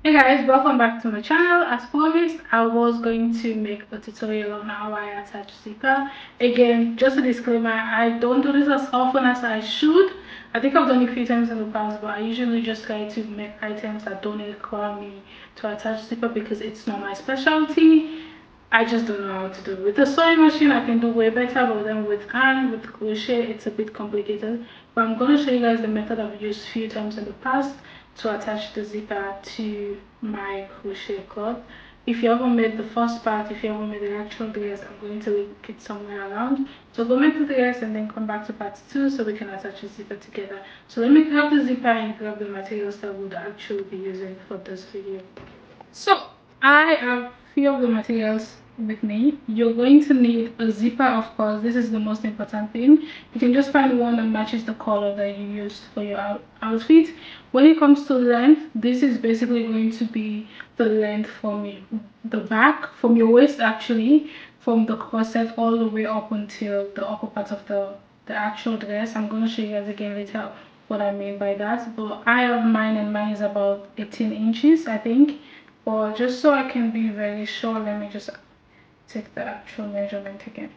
Hey guys, welcome back to my channel. As promised, I was going to make a tutorial on how I attach zipper. Again, just a disclaimer, I don't do this as often as I should. I think I've done it a few times in the past, but I usually just try to make items that don't require me to attach zipper because it's not my specialty. I just don't know how to do it. With the sewing machine, I can do way better, but then with hand, with crochet, it's a bit complicated. But I'm going to show you guys the method I've used a few times in the past to attach the zipper to my crochet cloth. If you haven't made the first part, if you haven't made the actual dress, I'm going to link it somewhere around. So go make the dress and then come back to part 2 so we can attach the zipper together. So let me grab the zipper and grab the materials that I would actually be using for this video. So I have few of the materials with me. You're going to need a zipper, of course. This is the most important thing. You can just find one that matches the color that you used for your outfit. When it comes to length, this is basically going to be the length from the back, from your waist actually, from the corset all the way up until the upper part of the actual dress. I'm going to show you guys again later what I mean by that, but I have mine and mine is about 18 inches I think. But just so I can be very sure, let me just take the actual measurement again.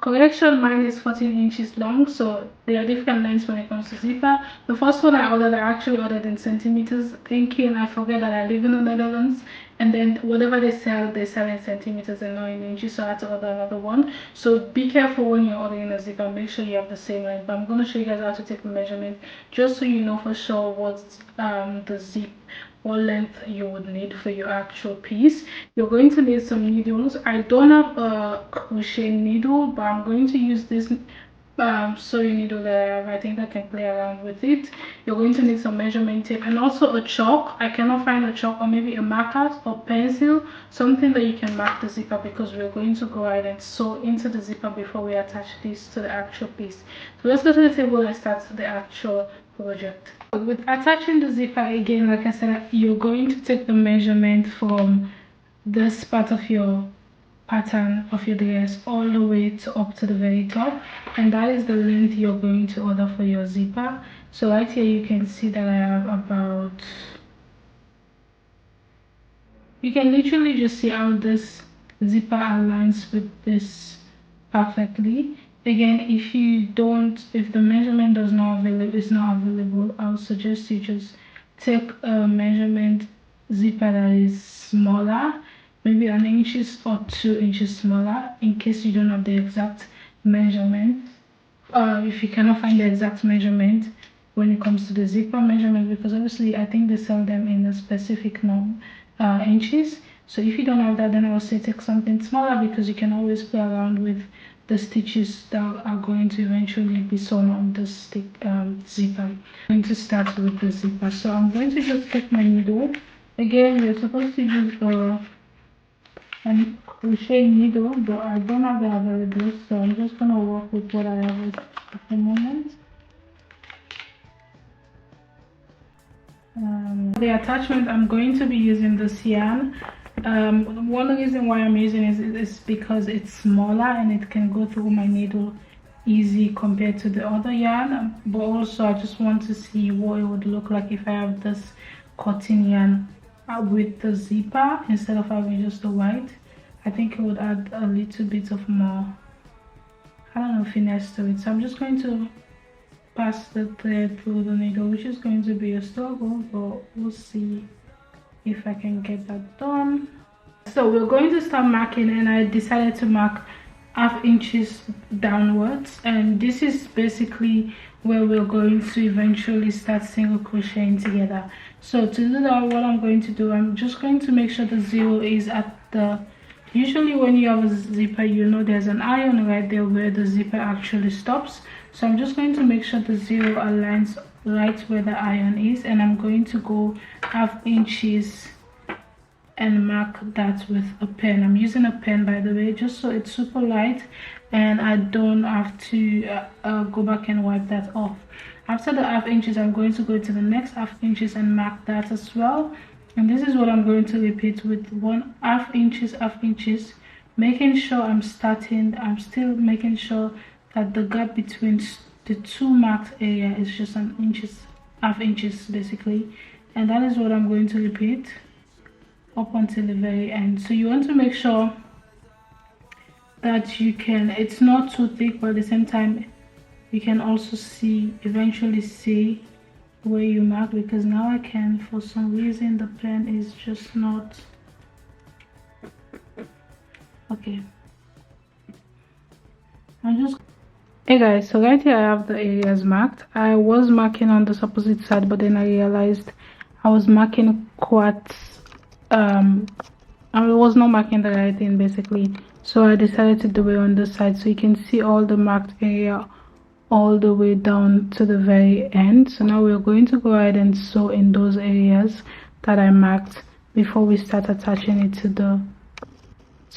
Correction, mine is 14 inches long, so there are different lengths when it comes to zipper. The first one I actually ordered in centimeters, thinking I forget that I live in the Netherlands, and then whatever they sell in centimeters and not in inches, so I had to order another one. So be careful when you're ordering a zipper, make sure you have the same length. But I'm going to show you guys how to take the measurement, just so you know for sure what length you would need for your actual piece. You're going to need some needles. I don't have a crochet needle, but I'm going to use this sewing needle that I have. I think I can play around with it. You're going to need some measurement tape and also a chalk. I cannot find a chalk, or maybe a marker or pencil, something that you can mark the zipper, because we're going to go ahead and sew into the zipper before we attach this to the actual piece. So let's go to the table and start the actual project. With attaching the zipper, again, like I said, you're going to take the measurement from this part of your pattern of your dress all the way to up to the very top, and that is the length you're going to order for your zipper. So right here you can see that I have about, you can literally just see how this zipper aligns with this perfectly. Again, if the measurement is not available, I'll suggest you just take a measurement zipper that is smaller, maybe an inches or 2 inches smaller, in case you don't have the exact measurement. If you cannot find the exact measurement when it comes to the zipper measurement, because obviously I think they sell them in a specific inches. So if you don't have that, then I would say take something smaller, because you can always play around with the stitches that are going to eventually be sewn on the zipper. I'm going to start with the zipper. So I'm going to just take my needle. Again, you're supposed to use a crochet needle, but I don't have that available, so I'm just going to work with what I have at the moment. The attachment, I'm going to be using this yarn. One reason why I'm using it is because it's smaller and it can go through my needle easy compared to the other yarn, but also I just want to see what it would look like if I have this cotton yarn with the zipper instead of having just the white. I think it would add a little bit of more, I don't know, finesse to it. So I'm just going to pass the thread through the needle, which is going to be a struggle, but we'll see if I can get that done. So we're going to start marking, and I decided to mark 1/2 inches downwards, and this is basically where we're going to eventually start single crocheting together. So to do that, what I'm going to do, I'm just going to make sure the 0 is at the, usually when you have a zipper, you know there's an iron right there where the zipper actually stops. So I'm just going to make sure the 0 aligns right where the iron is, and I'm going to go 1/2 inches and mark that with a pen. I'm using a pen, by the way, just so it's super light and I don't have to go back and wipe that off. After the 1/2 inches, I'm going to go to the next 1/2 inches and mark that as well. And this is what I'm going to repeat with 1/2 inches, 1/2 inches, making sure I'm still making sure that the gap between the two marked area is just 1/2 inches basically. and that is what I'm going to repeat up until the very end. So you want to make sure that it's not too thick, but at the same time you can also eventually see where you mark, because now I can, for some reason the pen is just not okay. Hey guys, so right here I have the areas marked. I was marking on this opposite side, but then I realized I was marking I was not marking the right thing basically, so I decided to do it on this side, so you can see all the marked area all the way down to the very end. So now we're going to go ahead and sew in those areas that I marked before we start attaching it to the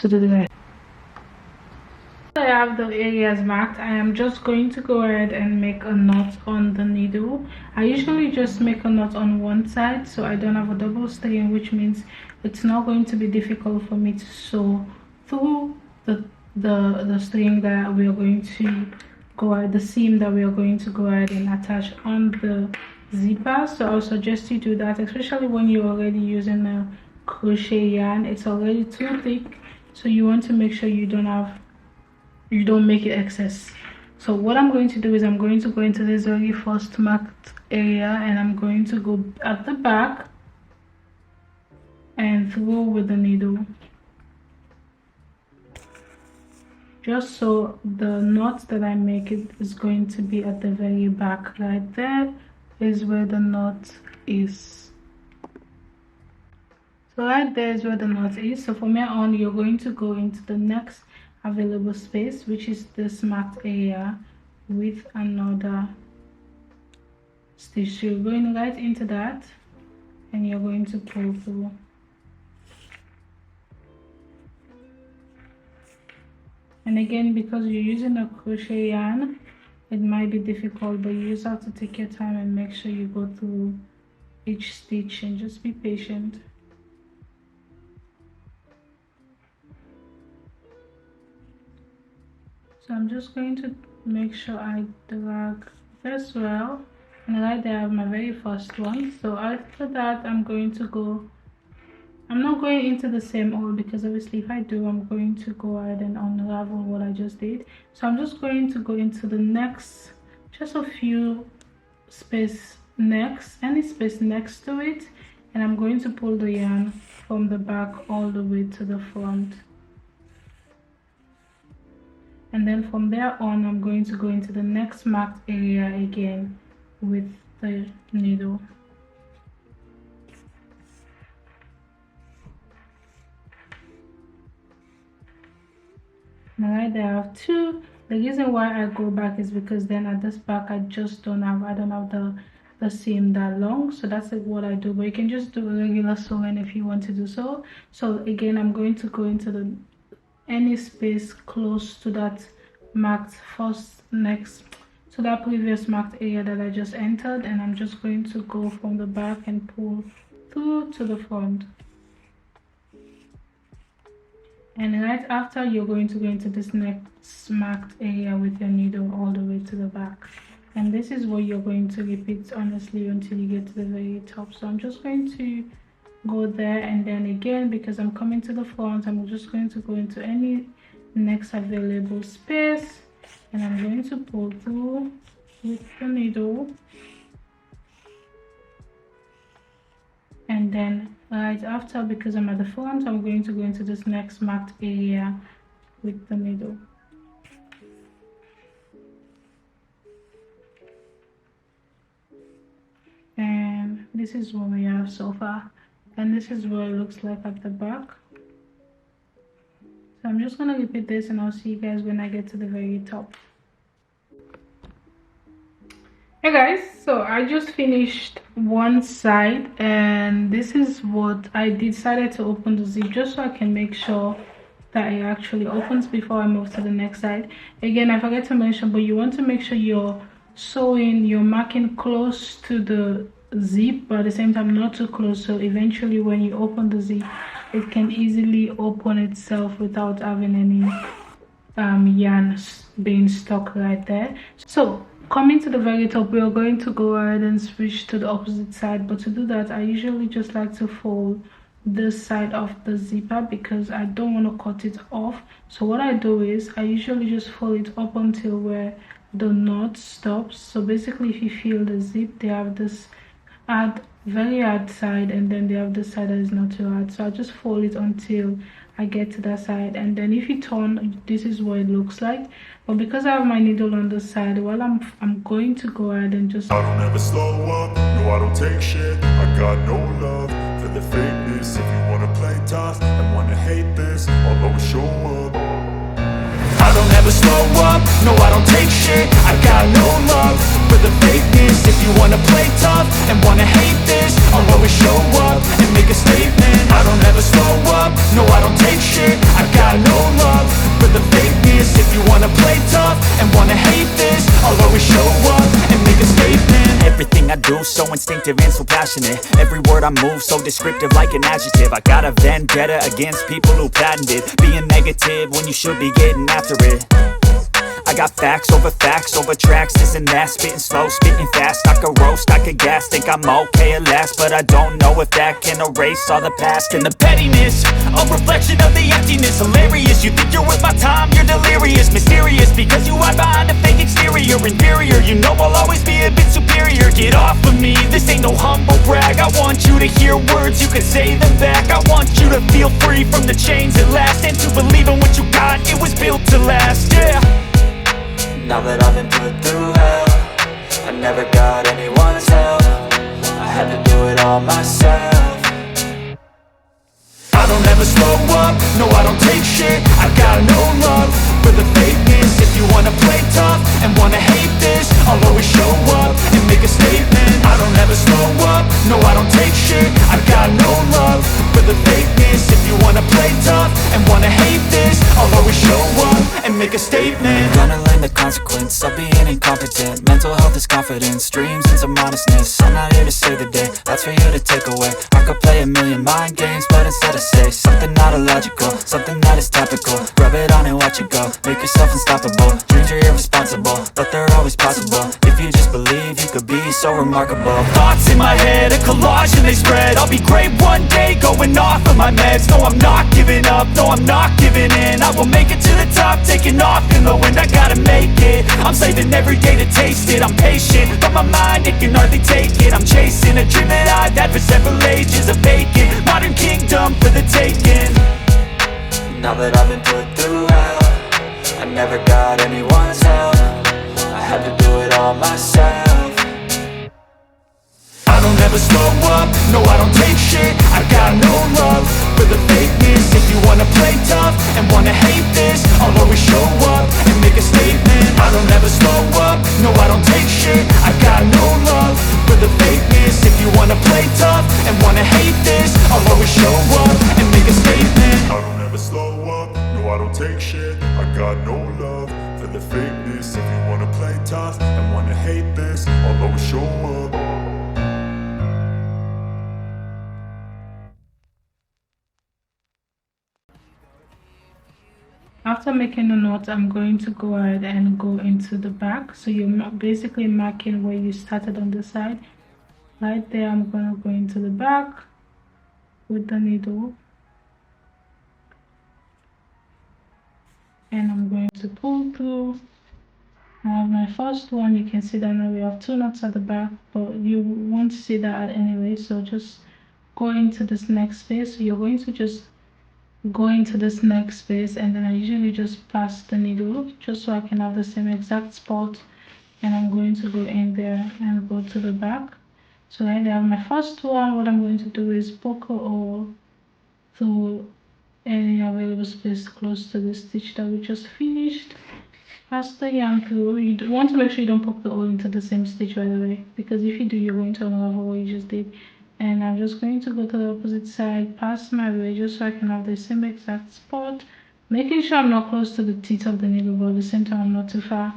dress. I have the areas marked. I am just going to go ahead and make a knot on the needle. I usually just make a knot on one side so I don't have a double stitching, which means it's not going to be difficult for me to sew through the string that we are going to go ahead, the seam that we are going to go ahead and attach on the zipper. So I'll suggest you do that, especially when you're already using a crochet yarn. It's already too thick, so you want to make sure you don't make it excess. So what I'm going to do is I'm going to go into this very first marked area, and I'm going to go at the back and through with the needle, just so the knot that I make is going to be at the very back. Right there is where the knot is. So right there is where the knot is. So from here on, you're going to go into the next available space, which is this marked area, with another stitch. So you're going right into that and you're going to pull through. And again, because you're using a crochet yarn, it might be difficult, but you just have to take your time and make sure you go through each stitch and just be patient. So I'm just going to make sure I drag this well, and right there I have my very first one. So after that I'm not going into the same hole, because obviously if I do, I'm going to go ahead and unravel what I just did. So I'm just going to go into the next, just a few any space next to it, and I'm going to pull the yarn from the back all the way to the front. And then from there on, I'm going to go into the next marked area again with the needle. Now right there I have two. The reason why I go back is because then at this back I don't have the seam that long, so that's like what I do. But you can just do a regular sewing if you want to do so. So again, I'm going to go into any space close to that marked to that previous marked area that I just entered, and I'm just going to go from the back and pull through to the front. And right after, you're going to go into this next marked area with your needle all the way to the back, and this is what you're going to repeat honestly until you get to the very top. So I'm just going to go there, and then again, because I'm coming to the front, I'm just going to go into any next available space, and I'm going to pull through with the needle, and then right after, because I'm at the front, I'm going to go into this next marked area with the needle. And this is what we have so far, and this is what it looks like at the back. So I'm just going to repeat this, and I'll see you guys when I get to the very top. Hey guys, so I just finished one side, and this is what I decided to open the zip just so I can make sure that it actually opens before I move to the next side. Again, I forget to mention, but you want to make sure you're marking close to the zip, but at the same time not too close, so eventually when you open the zip, it can easily open itself without having any yarn being stuck right there. So coming to the very top, we are going to go ahead and switch to the opposite side, but to do that I usually just like to fold this side of the zipper because I don't want to cut it off. So what I do is I usually just fold it up until where the knot stops. So basically, if you feel the zip, they have this very hard side, and then they have this side that is not too hard. So I just fold it until I get to that side, and then if you turn, this is what it looks like. But because I have my needle on the side, well, I'm going to go ahead and just, I don't ever slow up, no I don't take shit. I got no love for the fakeness. If you wanna play tough and wanna hate this, I'll always show up. I don't ever slow up, no I don't take shit. I got no love for the fakeness. If you wanna play tough and wanna hate this, I'll always show up and make a statement. I don't ever slow up, no I don't take shit. I got no love for the fakeness. If you wanna play tough and wanna hate this, I'll always show up and make a statement. Everything I do so instinctive and so passionate. Every word I move so descriptive like an adjective. I got a vendetta against people who patented being negative when you should be getting after it. I got facts over tracks, this and that. Spitting slow, spitting fast. I could roast, I could gas. Think I'm okay at last, but I don't know if that can erase all the past. And the pettiness, a reflection of the emptiness. Hilarious, you think you're worth my time, you're delirious. Mysterious, because you hide behind a fake exterior. Inferior, you know I'll always be a bit superior. Get off of me, this ain't no humble brag. I want you to hear words, you can say them back. I want you to feel free from the chains at last, and to believe in what you got, it was built to last, yeah. Now that I've been put through hell, I never got anyone's help. I had to do it all myself. I don't ever slow up, no I don't take shit. I got no love for the fakeness. If you wanna play tough and wanna hate this, I'll always show up and make a statement. I don't ever slow up, no I don't take shit. I got no love for the fakeness. If you wanna play tough and wanna hate this, I'll always show up and make a statement. Gonna learn the consequence of being incompetent. Mental health is confidence, dreams and some modestness. I'm not here to save the day, that's for you to take away. I could play a million mind games, but instead I say something not illogical, something that is topical. Rub it on and watch it go, make yourself unstoppable. Dreams are irresponsible, but they're always possible. If you just believe, you could be so remarkable. Thoughts in my head, a collage and they spread. I'll be great one day, going off of my meds. No, I'm not giving up, no, I'm not giving in. I will make it to the top, taking off in the wind. I gotta make it, I'm saving every day to taste it. I'm patient, but my mind, it can hardly take it. I'm chasing a dream that I've had for several ages. A vacant, modern kingdom for the taking. Now that I've been put through hell, I never got anyone's help. I had to do it all myself. I don't ever slow up, no I don't take shit. I got no love for the fakeness. If you wanna play tough and wanna hate this, I'll always show up and make a statement. I don't ever slow up, no I don't take shit. I got no love for the fakeness. If you wanna play tough and wanna hate this, I'll always show up and make a statement. I don't ever slow up, no I don't take shit. I got no love for the fakeness. If you wanna play tough and wanna hate this, I'll always show up. After making the knot, I'm going to go ahead and go into the back. So you're basically marking where you started on the side. Right there, I'm going to go into the back with the needle. And I'm going to pull through. I have my first one. You can see that now we have two knots at the back, but you won't see that anyway. So just go into this next space. So you're going to just go into this next space, and then I usually just pass the needle just so I can have the same exact spot, and I'm going to go in there and go to the back. So I have my first one. What I'm going to do is poke a hole through any available space close to the stitch that we just finished. Pass the yarn through. You want to make sure you don't poke the hole into the same stitch, by the way, because if you do, you're going to unravel what you just did. And I'm just going to go to the opposite side, pass my way just so I can have the same exact spot, making sure I'm not close to the teeth of the needle, but at the same time I'm not too far.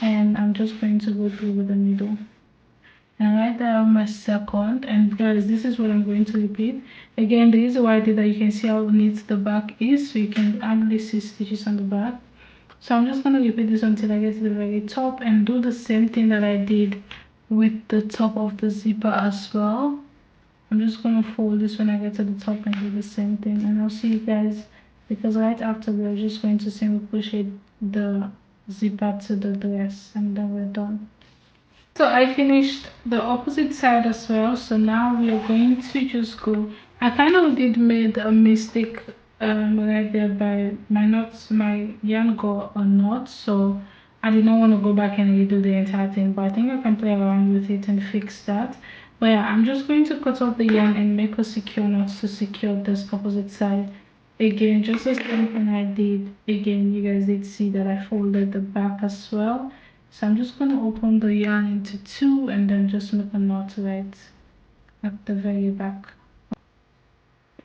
And I'm just going to go through with the needle. And right there I have my second, and guys, this is what I'm going to repeat. Again, the reason why I did that, you can see how neat the back is, so you can hardly see stitches on the back. So I'm just going to repeat this until I get to the very top and do the same thing that I did with the top of the zipper as well. I'm just going to fold this when I get to the top and do the same thing, and I'll see you guys, because right after we're just going to single crochet the zipper to the dress and then we're done. So I finished the opposite side as well, so now we are going to just go. I kind of did made a mistake right there by my yarn got a knot, so I did not want to go back and redo the entire thing, but I think I can play around with it and fix that. But yeah, I'm just going to cut off the yarn and make a secure knot to secure this opposite side. Again, just the same thing I did. Again, you guys did see that I folded the back as well. So I'm just going to open the yarn into two and then just make a knot right at the very back.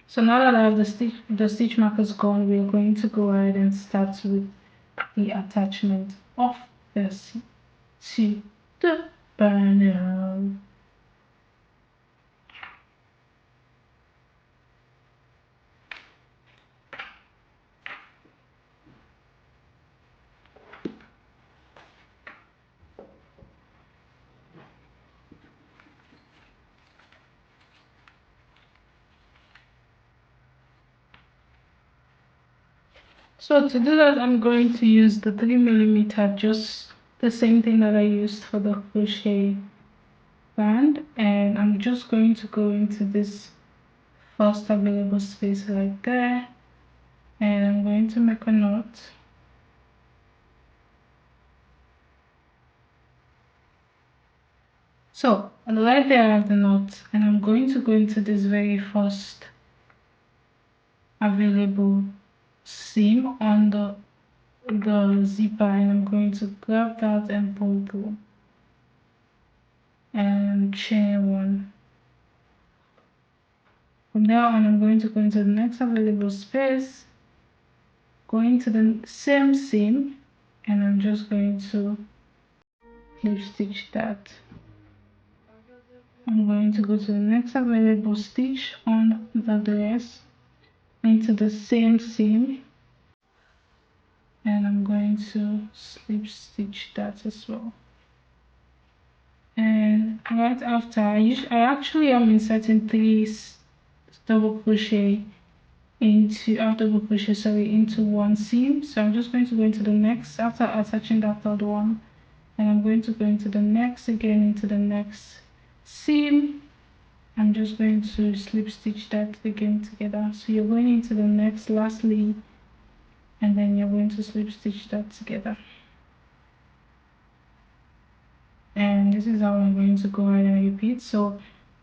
So now that I have the stitch markers gone, we are going to go ahead and start with the attachment of this to the banner. So to do that, I'm going to use the 3mm, just the same thing that I used for the crochet band, and I'm just going to go into this first available space right there, and I'm going to make a knot. So right there I have the knot, and I'm going to go into this very first available seam on the zipper, and I'm going to grab that and pull through and chain one. From there on, I'm going to go into the next available space, go into the same seam, and I'm just going to slip stitch that. I'm going to go to the next available stitch on the dress, into the same seam, and I'm going to slip stitch that as well. And right after, I actually am inserting 3 double crochet into one seam. So I'm just going to go into the next after attaching that third one, and I'm going to go into the next again, into the next seam. I'm just going to slip stitch that again together. So you're going into the next lastly, and then you're going to slip stitch that together. And this is how I'm going to go ahead and repeat. So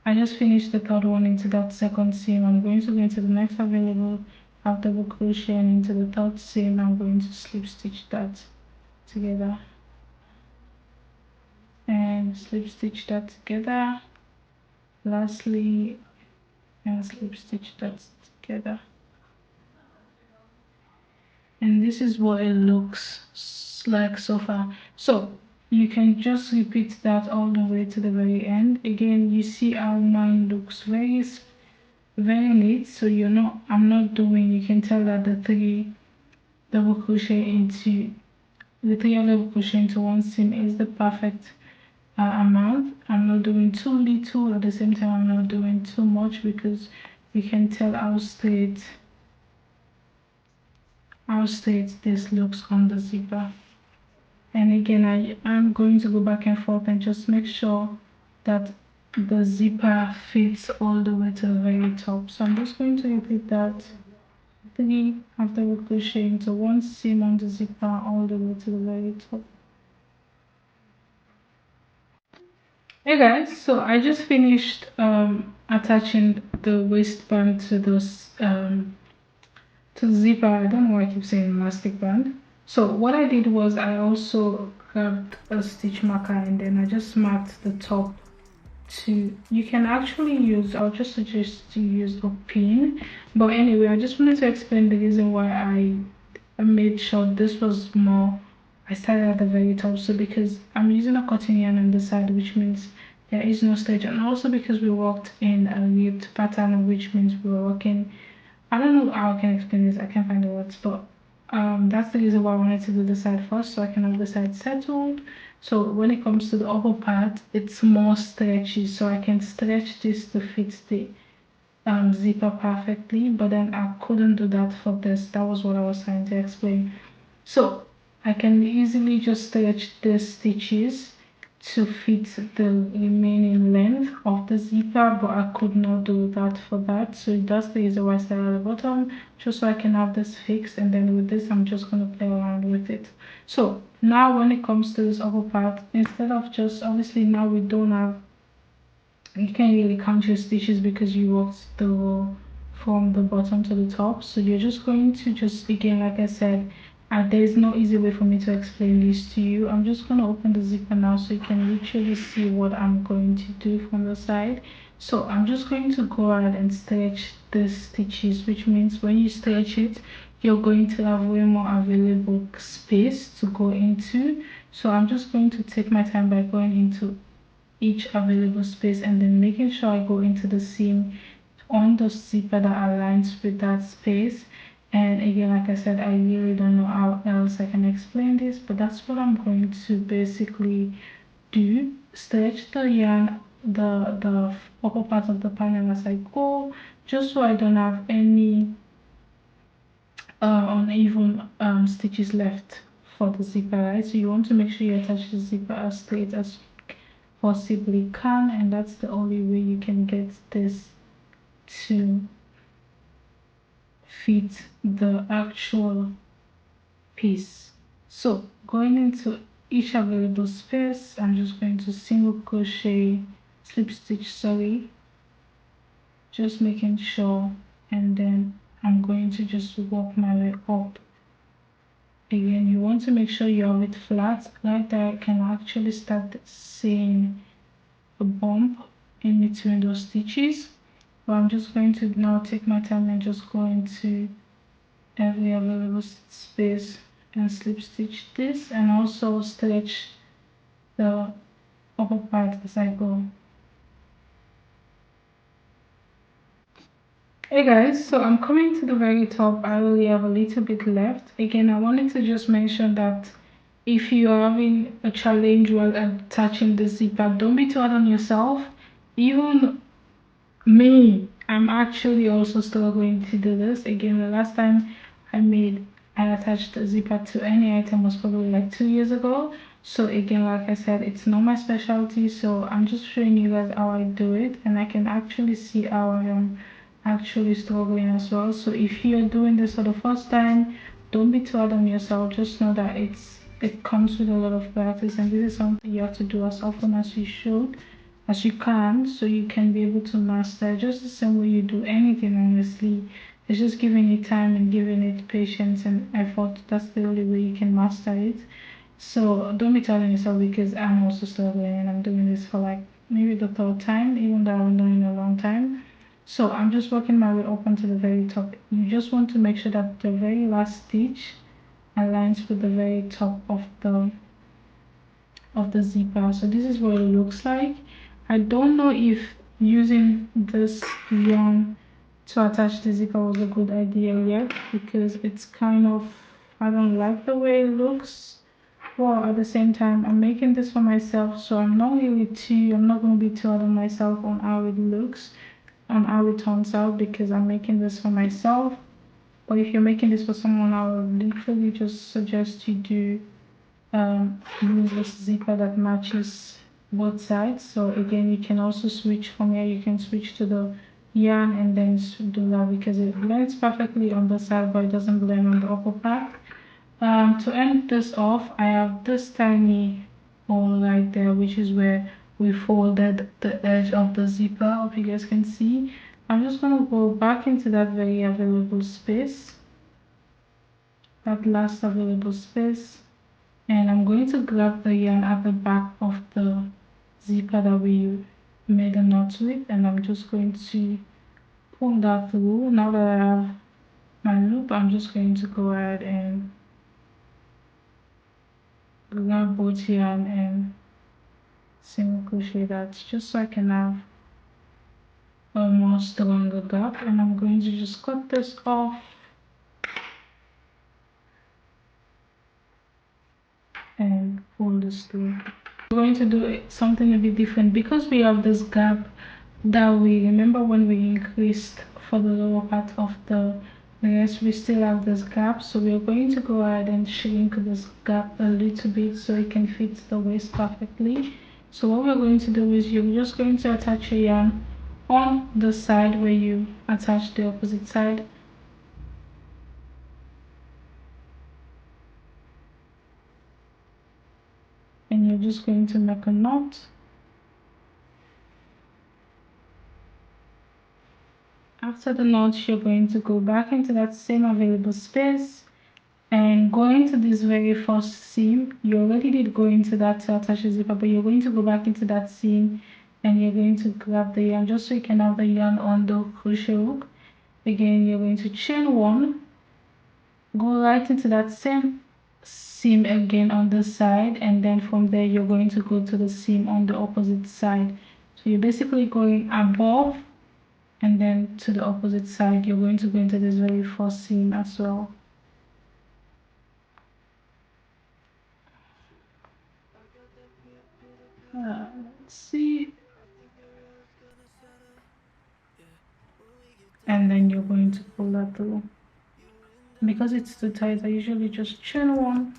I just finished the third one into that second seam. I'm going to go into the next available, half double crochet, and into the third seam I'm going to slip stitch that together and slip stitch that together lastly, and slip stitch that together. And this is what it looks like so far. So you can just repeat that all the way to the very end. Again, you see how mine looks very neat. So I'm not doing, you can tell that the 3 double crochet into one seam is the perfect amount. I'm not doing too little, at the same time I'm not doing too much, because you can tell how straight this looks on the zipper. And again, I'm going to go back and forth and just make sure that the zipper fits all the way to the very top. So I'm just going to repeat that 3 half double crochet into one seam on the zipper all the way to the very top. Hey guys, so I just finished attaching the waistband to those to the zipper. I don't know why I keep saying elastic band. So what I did was I also grabbed a stitch marker, and then I just marked the top to, you can actually use, I'll just suggest to use a pin, but anyway, I just wanted to explain the reason why I made sure this was more, I started at the very top. So because I'm using a cotton yarn on the side, which means there is no stitch, and also because we worked in a ribbed pattern, which means we were working, I don't know how I can explain this, I can't find the words, but That's the reason why I wanted to do the side first, so I can have the side settled. So when it comes to the upper part, it's more stretchy, so I can stretch this to fit the zipper perfectly, but then I couldn't do that for this. That was what I was trying to explain. So I can easily just stretch the stitches to fit the remaining length of the zipper, but I could not do that for that. So that's the reason why I started at the bottom, just so I can have this fixed, and then with this I'm just going to play around with it. So now when it comes to this upper part, instead of just, obviously now we don't have, you can't really count your stitches because you worked the row from the bottom to the top, so you're just going to just, again, like I said, there's no easy way for me to explain this to you. I'm just going to open the zipper now so you can literally see what I'm going to do from the side. So I'm just going to go ahead and stretch the stitches, which means when you stretch it, you're going to have way more available space to go into. So I'm just going to take my time by going into each available space and then making sure I go into the seam on the zipper that aligns with that space. And again, like I said, I really don't know how else I can explain this, but that's what I'm going to basically do. Stretch the yarn, the upper part of the panel as I go, just so I don't have any uneven stitches left for the zipper, right? So you want to make sure you attach the zipper as straight as possibly can, and that's the only way you can get this to fit the actual piece. So going into each available space, I'm just going to single crochet, slip stitch, sorry, just making sure, and then I'm going to just work my way up. Again, you want to make sure you have it flat, like that I can actually start seeing a bump in between those stitches. But I'm just going to now take my time and just go into every available space and slip stitch this, and also stretch the upper part as I go. Hey guys, so I'm coming to the very top. I only have a little bit left. Again, I wanted to just mention that if you are having a challenge while attaching the zipper, don't be too hard on yourself. Even me, I'm actually also struggling to do this. Again, the last time I attached a zipper to any item was probably like 2 years ago. So again, like I said, it's not my specialty, so I'm just showing you guys how I do it, and I can actually see how I am actually struggling as well. So if you're doing this for the first time, don't be too hard on yourself. Just know that it comes with a lot of practice, and this is something you have to do as often as you can, so you can be able to master just the same way you do anything. Honestly, it's just giving it time and giving it patience and effort. That's the only way you can master it. So don't be telling yourself, because I'm also struggling and I'm doing this for like maybe the third time, even though I'm doing it a long time. So I'm just working my way up onto the very top. You just want to make sure that the very last stitch aligns with the very top of the zipper. So this is what it looks like. I don't know if using this yarn to attach the zipper was a good idea yet, because it's kind of, I don't like the way it looks. Well, at the same time, I'm making this for myself, so I'm not going to be too hard on myself on how it looks, on how it turns out, because I'm making this for myself. But if you're making this for someone, I would literally just suggest you do use a zipper that matches both sides. So again, you can also switch from here, you can switch to the yarn and then do that, because it blends perfectly on the side but it doesn't blend on the upper part. To end this off, I have this tiny hole right there, which is where we folded the edge of the zipper. Hope you guys can see. I'm just going to go back into that very available space, that last available space, and I'm going to grab the yarn at the back of the zipper that we made a knot with, and I'm just going to pull that through. Now that I have my loop, I'm just going to go ahead and grab both yarn and single crochet that, just so I can have a more stronger gap. And I'm going to just cut this off this through. We're going to do something a bit different because we have this gap that we remember when we increased for the lower part of the dress. We still have this gap, so we're going to go ahead and shrink this gap a little bit so it can fit the waist perfectly. So what we're going to do is you're just going to attach your yarn on the side where you attach the opposite side. And you're just going to make a knot. After the knot, you're going to go back into that same available space and go into this very first seam. You already did go into that to attach the zipper, but you're going to go back into that seam and you're going to grab the yarn just so you can have the yarn on the crochet hook. Again, you're going to chain one, go right into that same seam again on this side, and then from there you're going to go to the seam on the opposite side. So you're basically going above and then to the opposite side. You're going to go into this very first seam as well. Let's see. And then you're going to pull that through. Because it's too tight, I usually just chain one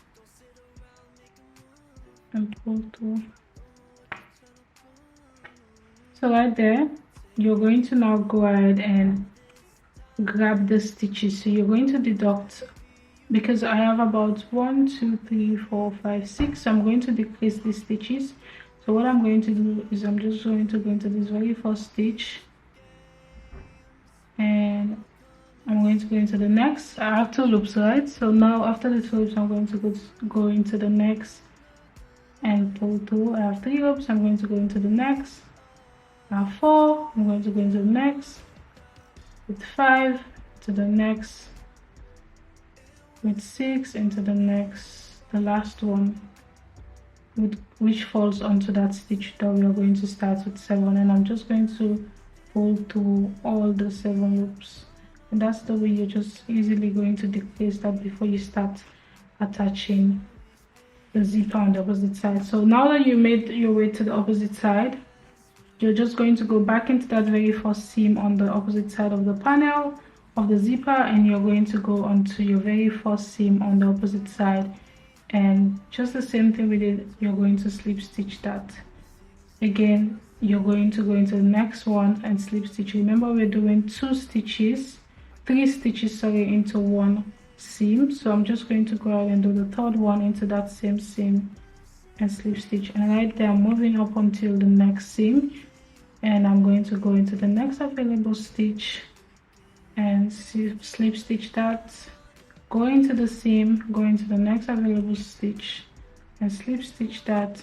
and pull through. So right there, you're going to now go ahead and grab the stitches. So you're going to deduct, because I have about 1 2 3 4 5 6, so I'm going to decrease the stitches. So what I'm going to do is I'm just going to go into this very first stitch and I'm going to go into the next. I have 2 loops, right? So now after the 2 loops, I'm going to go into the next and pull through. I have 3 loops, I'm going to go into the next. I have 4, I'm going to go into the next. With 5 to the next. With 6 into the next, the last one, which falls onto that stitch that we are going to start with 7, and I'm just going to pull through all the 7 loops. And that's the way you're just easily going to decrease that before you start attaching the zipper on the opposite side. So now that you made your way to the opposite side, you're just going to go back into that very first seam on the opposite side of the panel of the zipper, and you're going to go onto your very first seam on the opposite side, and just the same thing we did, you're going to slip stitch that. Again, you're going to go into the next one and slip stitch. Remember, we're doing 3 stitches into one seam, so I'm just going to go ahead and do the 3rd one into that same seam and slip stitch, and right there I'm moving up until the next seam, and I'm going to go into the next available stitch and slip stitch that, go into the seam, go into the next available stitch and slip stitch that,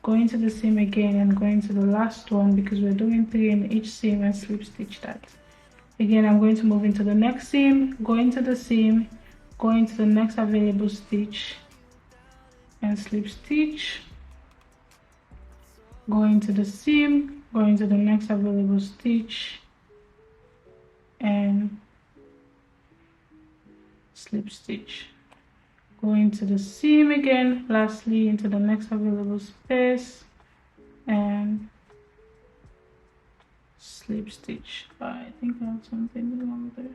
go into the seam again and go into the last one, because we're doing 3 in each seam, and slip stitch that. Again, I'm going to move into the next seam, go into the seam, go into the next available stitch and slip stitch, go into the seam, go into the next available stitch and slip stitch, go into the seam again, lastly into the next available space and slip stitch. I think I have something wrong there.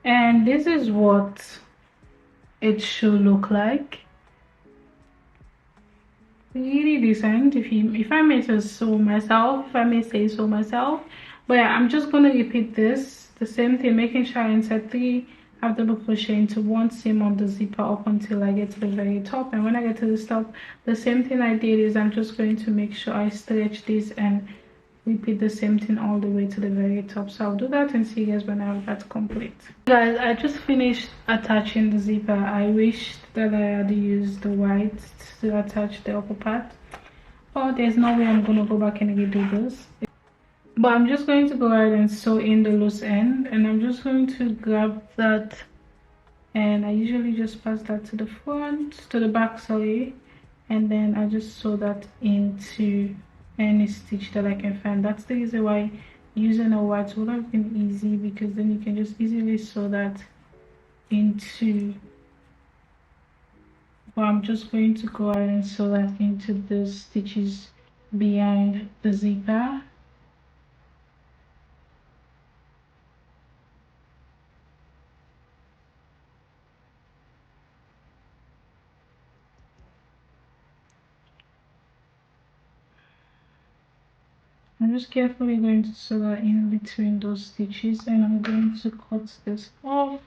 And this is what it should look like. Really decent, if I may say so myself, but yeah, I'm just going to repeat this, the same thing, making sure I insert 3 half double crochet into one seam on the zipper up until I get to the very top. And when I get to the top, the same thing I did is I'm just going to make sure I stretch this and repeat the same thing all the way to the very top. So I'll do that and see you guys when I have that complete. Guys, I just finished attaching the zipper. I wished that I had used the white to attach the upper part, but there's no way I'm gonna go back and redo this. But I'm just going to go ahead and sew in the loose end, and I'm just going to grab that and I usually just pass that to the back, sorry, and then I just sew that into any stitch that I can find. That's the reason why using a white would have been easy, because then you can just easily sew that into, but I'm just going to go ahead and sew that into the stitches behind the zipper. I'm just carefully going to sew that in between those stitches, and I'm going to cut this off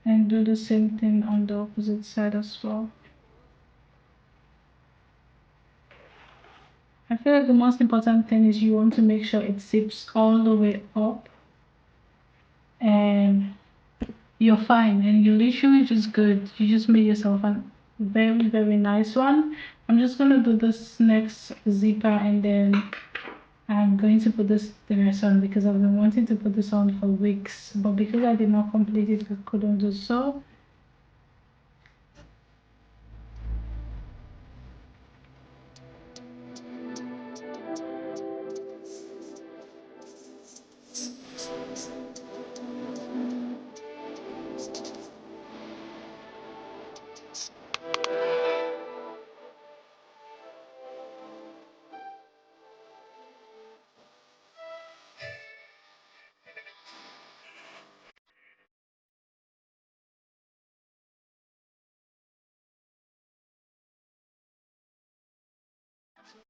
and do the same thing on the opposite side as well. I feel like the most important thing is you want to make sure it zips all the way up, and you're fine, and you're literally just good. You just made yourself a very nice one. I'm just gonna do this next zipper, and then I'm going to put this dress on because I've been wanting to put this on for weeks, but because I did not complete it, I couldn't do so.